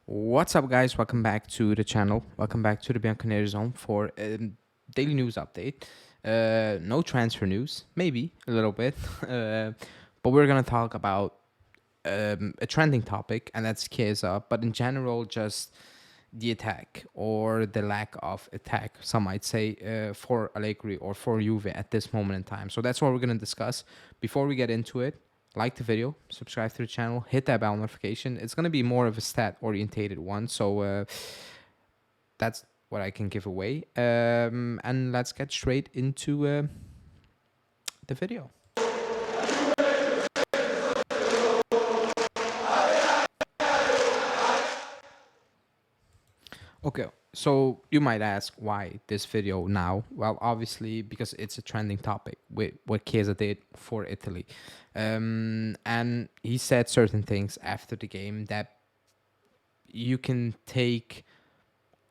What's up, guys? Welcome back to the channel. Welcome back to the Bianconeri Zone for a daily news update. No transfer news, maybe a little bit, but we're gonna talk about a trending topic, and that's Chiesa. But in general, just the attack or the lack of attack, some might say, for Allegri or for Juve at this moment in time. So that's what we're gonna discuss. Before we get into it, like the video, subscribe to the channel, hit that bell notification. It's gonna be more of a stat orientated one, so that's what I can give away. And let's get straight into the video. Okay, so you might ask why this video now? Well, obviously because it's a trending topic with what Chiesa did for Italy. And he said certain things after the game that you can take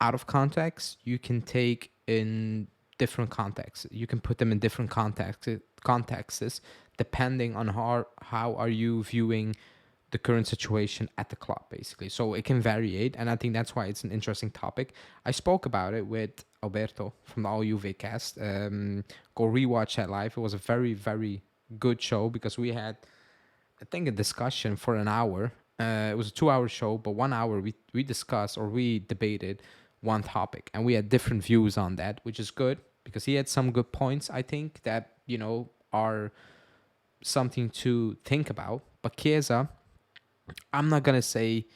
out of context, you can take in different contexts. You can put them in different contexts depending on how are you viewing the current situation at the club, basically. So it can variate, and I think that's why it's an interesting topic. I spoke about it with Alberto from the All Juve cast. Go rewatch that live. It was a very, very good show because we had, I think, a discussion for an hour. It was a 2 hour show, but 1 hour we discussed or we debated one topic, and we had different views on that, which is good because he had some good points, I think, that are something to think about. But Chiesa, I'm not gonna say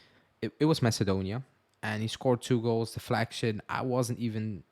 it was Macedonia, and he scored 2 goals, deflection. I wasn't even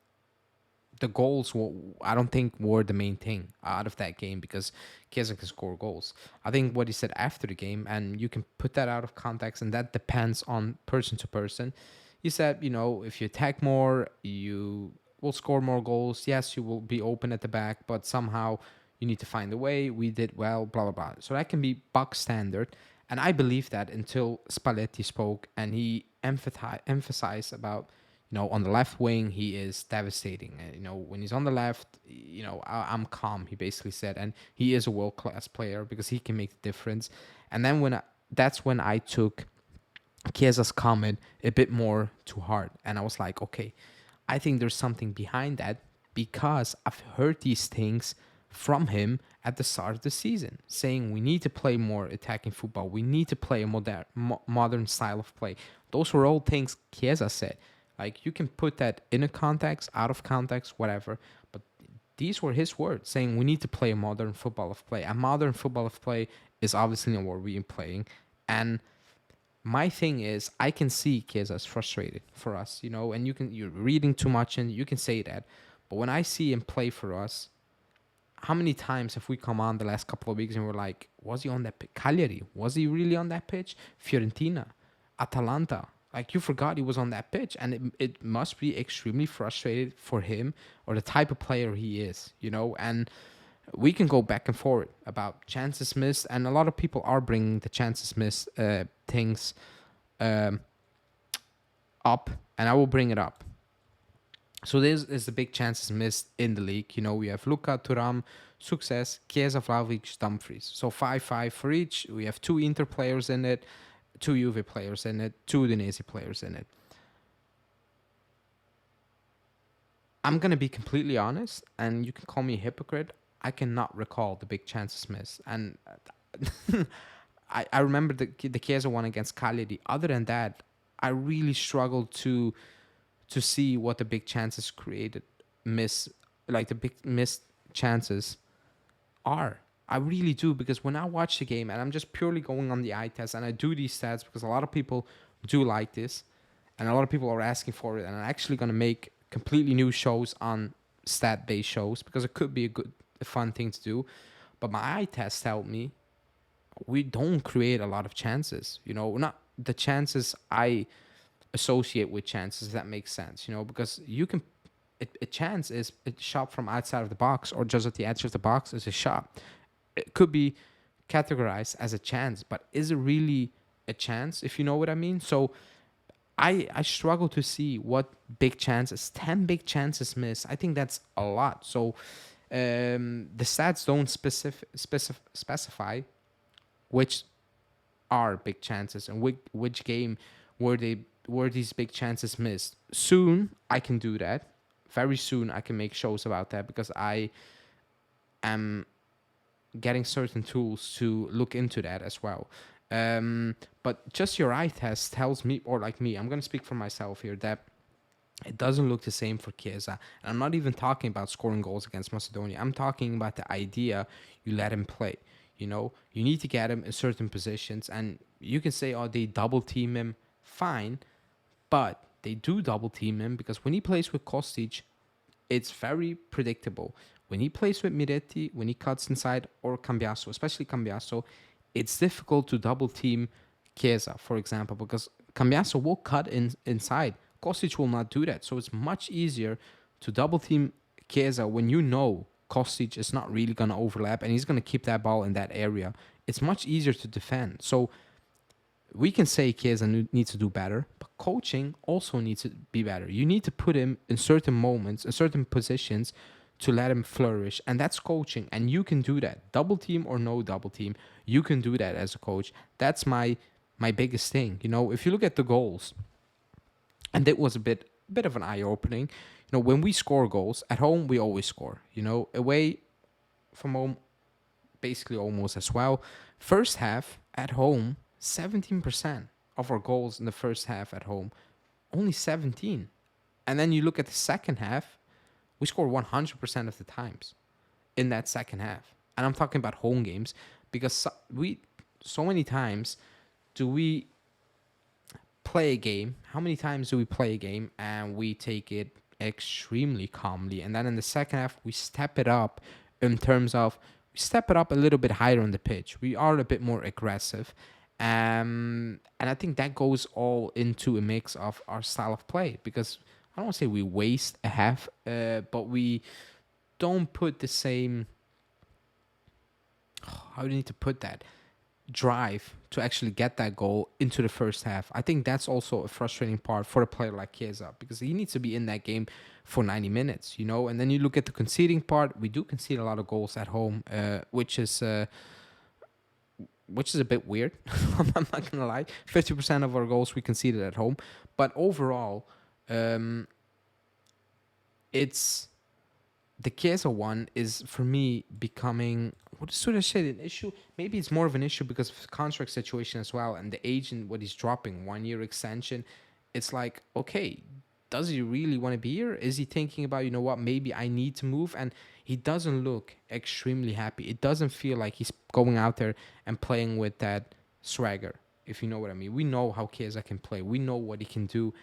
the goals. I don't think were the main thing out of that game because Chiesa can score goals. I think what he said after the game, and you can put that out of context, and that depends on person to person. He said, if you attack more, you will score more goals. Yes, you will be open at the back, but somehow you need to find a way. We did well, blah, blah, blah. So that can be buck standard. And I believe that until Spalletti spoke and he emphasized about, on the left wing, he is devastating. When he's on the left, I'm calm, he basically said. And he is a world-class player because he can make the difference. And then that's when I took Chiesa's comment a bit more to heart. And I was like, okay, I think there's something behind that because I've heard these things from him at the start of the season, saying we need to play more attacking football. We need to play a modern style of play. Those were all things Chiesa said. Like, you can put that in a context, out of context, whatever. But these were his words, saying we need to play a modern football of play. A modern football of play is obviously not what we're playing. And my thing is, I can see Chiesa is frustrated for us, and you're reading too much and you can say that. But when I see him play for us, how many times have we come on the last couple of weeks and we're like, was he on that pitch? Cagliari, was he really on that pitch? Fiorentina, Atalanta, like, you forgot he was on that pitch, and it must be extremely frustrated for him or the type of player he is, and we can go back and forth about chances missed, and a lot of people are bringing the chances missed things um, up, and I will bring it up. So this is the big chances missed in the league. We have Luka, Thuram, Success, Chiesa, Vlahovic, Dumfries. So 5-5 for each. We have 2 Inter players in it, 2 Juve players in it, 2 Udinese players in it. I'm going to be completely honest, and you can call me a hypocrite. I cannot recall the big chances missed. And I remember the Chiesa one against Cagliari. Other than that, I really struggled to see what the big chances created like the big missed chances are. I really do, because when I watch the game, and I'm just purely going on the eye test, and I do these stats because a lot of people do like this, and a lot of people are asking for it, and I'm actually going to make completely new shows on stat-based shows because it could be a fun thing to do. But my eye test tell me we don't create a lot of chances. Not the chances I associate with chances, if that makes sense. Because you can, a chance is a shot from outside of the box or just at the edge of the box is a shot. It could be categorized as a chance, but is it really a chance, if you know what I mean? So I struggle to see what big chances, 10 big chances missed. I think that's a lot. So the stats don't specify which are big chances and which game were they were these big chances missed? Soon I can do that. Very soon I can make shows about that because I am getting certain tools to look into that as well. But just your eye test tells me, or like me, I'm gonna speak for myself here, that it doesn't look the same for Chiesa. And I'm not even talking about scoring goals against Macedonia. I'm talking about the idea you let him play. You know, you need to get him in certain positions, and you can say, oh, they double team him. Fine, but they do double team him because when he plays with Kostic, it's very predictable. When he plays with Miretti, when he cuts inside, or Cambiaso, especially Cambiaso, it's difficult to double team Chiesa, for example, because Cambiaso will cut inside. Kostic will not do that. So it's much easier to double team Chiesa when you know Kostic is not really going to overlap and he's going to keep that ball in that area. It's much easier to defend. So we can say Chiesa needs to do better, but coaching also needs to be better. You need to put him in certain moments, in certain positions to let him flourish. And that's coaching. And you can do that. Double team or no double team, you can do that as a coach. That's my biggest thing. You know, if you look at the goals, and it was a bit of an eye opening. You know, when we score goals at home, we always score. You know, away from home, basically almost as well. First half at home, 17% of our goals in the first half at home, only 17. And then you look at the second half, we score 100% of the times in that second half. And I'm talking about home games because so many times do we play a game. How many times do we play a game and we take it extremely calmly? And then in the second half, we step it up in terms of we step it up a little bit higher on the pitch. We are a bit more aggressive. And I think that goes all into a mix of our style of play because I don't want to say we waste a half, but we don't put the same. How do you need to put that? Drive to actually get that goal into the first half. I think that's also a frustrating part for a player like Chiesa because he needs to be in that game for 90 minutes, you know. And then you look at the conceding part. We do concede a lot of goals at home, which is a bit weird. I'm not gonna lie. 50% of our goals we conceded at home, but overall, it's the Chiesa one is for me becoming what should I say an issue? Maybe it's more of an issue because of the contract situation as well and the agent what he's dropping 1 year extension. It's like, okay, does he really want to be here? Is he thinking about, you know what, maybe I need to move? And he doesn't look extremely happy. It doesn't feel like he's going out there and playing with that swagger, if you know what I mean. We know how Chiesa can play. We know what he can do.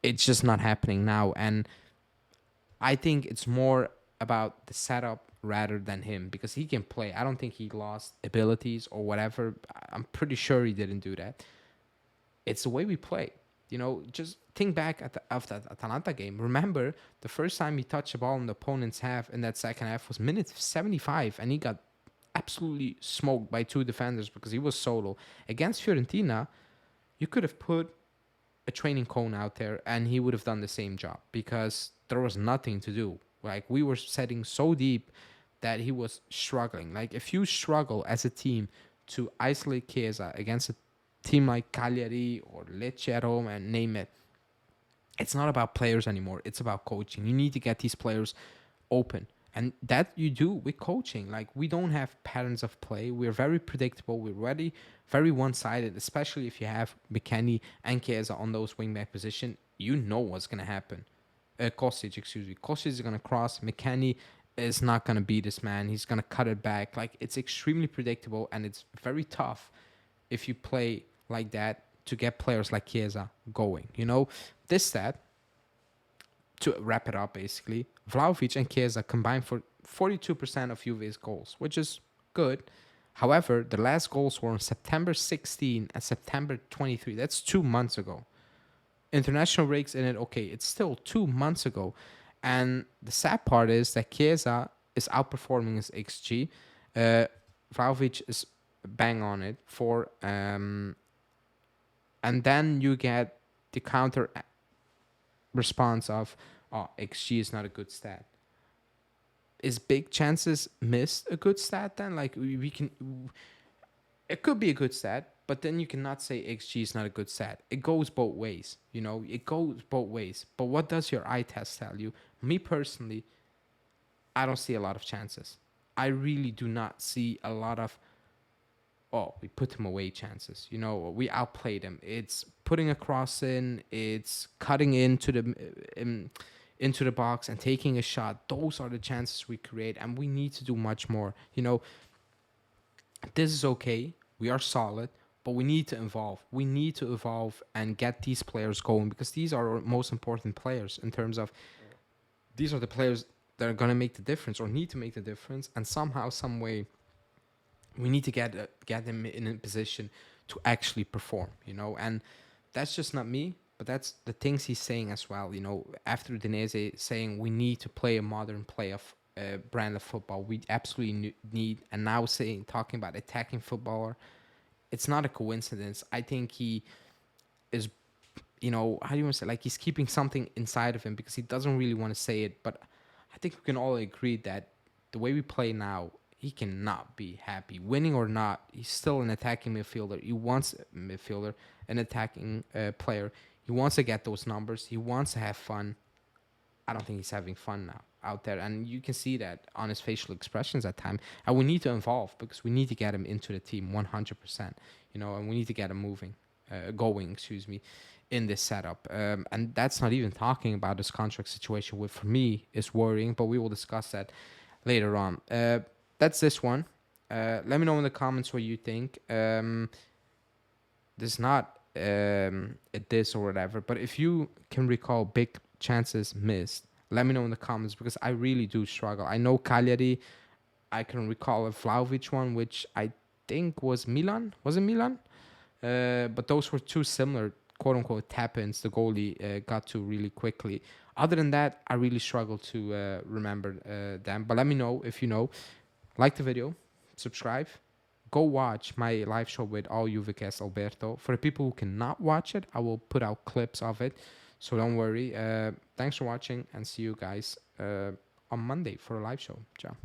It's just not happening now. And I think it's more about the setup rather than him because he can play. I don't think he lost abilities or whatever. I'm pretty sure he didn't do that. It's the way we play. You know, just think back at the Atalanta game. Remember, the first time he touched the ball in the opponent's half in that second half was minute 75, and he got absolutely smoked by two defenders because he was solo. Against Fiorentina, you could have put a training cone out there and he would have done the same job because there was nothing to do. Like, we were setting so deep that he was struggling. Like, if you struggle as a team to isolate Chiesa against a team like Cagliari or Lecce at home and name it, it's not about players anymore. It's about coaching. You need to get these players open. And that you do with coaching. Like, we don't have patterns of play. We're very predictable. We're very one-sided, especially if you have McKennie and Chiesa on those wingback position. You know what's going to happen. Kostic, excuse me. Kostic is going to cross. McKennie is not going to beat this man. He's going to cut it back. Like, it's extremely predictable, and it's very tough if you play like that to get players like Chiesa going. You know, this stat, to wrap it up basically, Vlahovic and Chiesa combined for 42% of Juve's goals, which is good. However, the last goals were on September 16 and September 23. That's 2 months ago. International breaks in it, okay, it's still 2 months ago. And the sad part is that Chiesa is outperforming his XG. Vlahovic is bang on it for... and then you get the counter response of, oh, XG is not a good stat. Is big chances missed a good stat then? Like, we can... It could be a good stat, But then you cannot say XG is not a good stat. It goes both ways. It goes both ways. But what does your eye test tell you? Me personally, I don't see a lot of chances. I really do not see a lot of, oh, we put him away chances. We outplayed him. It's putting a cross in, it's cutting into the box and taking a shot. Those are the chances we create, and we need to do much more. This is okay. We are solid, but we need to evolve. We need to evolve and get these players going, because these are our most important players in terms of, these are the players that are going to make the difference or need to make the difference. And somehow, some way, we need to get them in a position to actually perform. And that's just not me, but that's the things he's saying as well. After Udinese saying we need to play a modern brand of football, we absolutely need. And now talking about attacking footballer, it's not a coincidence. I think he is, how do you want to say, like, he's keeping something inside of him because he doesn't really want to say it. But I think we can all agree that the way we play now, he cannot be happy. Winning or not, he's still an attacking midfielder. He wants a midfielder, an attacking player. He wants to get those numbers. He wants to have fun. I don't think he's having fun now out there. And you can see that on his facial expressions at times. And we need to evolve because we need to get him into the team 100%, and we need to get him going, in this setup. And that's not even talking about this contract situation, which for me is worrying, but we will discuss that later on. That's this one. Let me know in the comments what you think. This is not this or whatever, but if you can recall big chances missed, let me know in the comments, because I really do struggle. I know Cagliari, I can recall a Vlahovic one, which I think was Milan. Was it Milan? But those were two similar, quote-unquote, tap-ins the goalie got to really quickly. Other than that, I really struggle to remember them. But let me know if you know. Like the video, subscribe, go watch my live show with all Juventus Alberto. For the people who cannot watch it, I will put out clips of it, so don't worry. Thanks for watching, and see you guys on Monday for a live show. Ciao.